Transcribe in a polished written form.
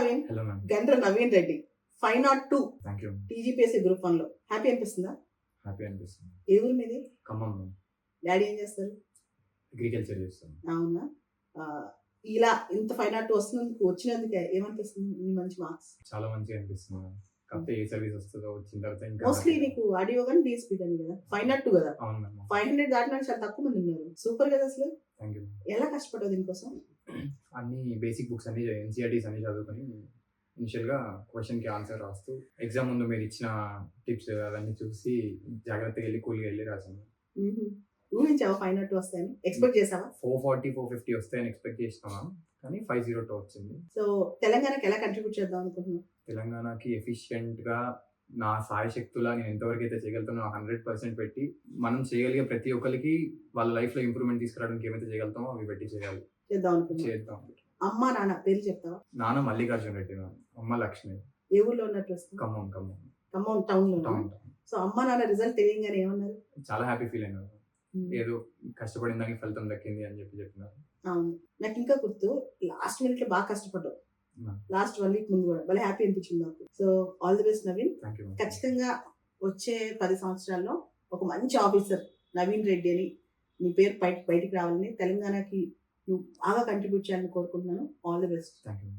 Naveen. Hello ma'am. Gandra Naveen Reddy 502 thank you. TGPSC group 1 లో happy అనిపిస్తుందా? Happy అనిపిస్తుంది. ఏ ఊరు మీది? ఖమ్మం మ్యామ్. డాడీ ఏం చేస్తారు? అగ్రికల్చర్ చేస్తాను. అవునా? ఆ, ఇలా ఇంత 502 వచ్చినందుకే ఏమనిపిస్తుంది? నీ మంచి మార్క్స్ చాలా మంచిగా అనిపిస్తుంది మ్యామ్. కాకపోతే ఏ సర్వీస్ వస్తుందో వచ్చిన తర్వాత ఇంకా మోస్ట్లీ నీకు ఆడియో కానీ డిఎస్పీ కానీ కదా 502 కదా. అవును మ్యామ్. 500 దాటినా చాలా తక్కువ మంది ఉన్నారు. సూపర్ కదా అసలు. Thank you ma'am. ఎలా కష్టపడ్డావు దీనికోసం? అన్ని బేసిక్ బుక్స్ అన్ని ఎన్సీఆర్టీస్ అన్ని చదువుకొని ఇనిషియల్గా క్వశ్చన్కి ఆన్సర్ రాస్తూ ఎగ్జామ్ ముందు మీరు ఇచ్చిన టిప్స్ అవన్నీ చూసి జాగ్రత్తగా వెళ్ళి కూల్గా వెళ్ళి రాసాను. ఊహించావా 502 వస్తాయని? ఎక్స్పెక్ట్ చేసావా? 440, 450 వస్తాయని ఎక్స్పెక్ట్ చేసినాం కానీ 502 వచ్చింది. సో తెలంగాణకి ఎలా కంట్రిబ్యూట్ చేద్దాం అనుకుంటున్నావు? తెలంగాణకి ఎఫిషియెంట్గా నా సాయశక్తులా నేను ఎంతవరకు అయితే చేయగలుగుతానో 100% పెట్టి మనం చేయగలిగే ప్రతి ఒక్కరికి వాళ్ళ లైఫ్లో ఇంప్రూవ్మెంట్ తీసుకురావడానికి ఏమైతే చేయగలుగుతామో అవి పెట్టి చేయాలి. చేద్దాం అనుకుంటున్నావు? చేద్దాం. అమ్మ నాన్న పేరు చెప్తావా? నాన్న మల్లికార్జున రెడ్డి, అమ్మ లక్ష్మి. ఏ ఊర్లో ఉన్నట్టు వస్తుంది? ఖమ్మం ఖమ్మం టౌన్ లో. టౌన్. సో అమ్మ నాన్న రిజల్ట్ తెలియగానే ఏమన్నారు? చాలా హ్యాపీ ఫీల్ అయినారు. ఏదో కష్టపడిన దానికి ఫలితం దక్కింది అని చెప్పినారు. అవును, నాకు ఇంకా గుర్తు లాస్ట్ మినిట్ లో బాగా కష్టపడ్డావు. లాస్ట్ 1 వీక్ ముందు కూడా భలే హ్యాపీ అనిపించింది నాకు. So all the best Naveen. Thank you. ఖచ్చితంగా వచ్చే 10 సంవత్సరాల్లో ఒక మంచి ఆఫీసర్ నవీన్ రెడ్డి అని నీ పేరు బయటికి రావాలని, తెలంగాణకి నువ్వు బాగా కంట్రిబ్యూట్ చేయాలని కోరుకుంటున్నాను. All the best. Thank you.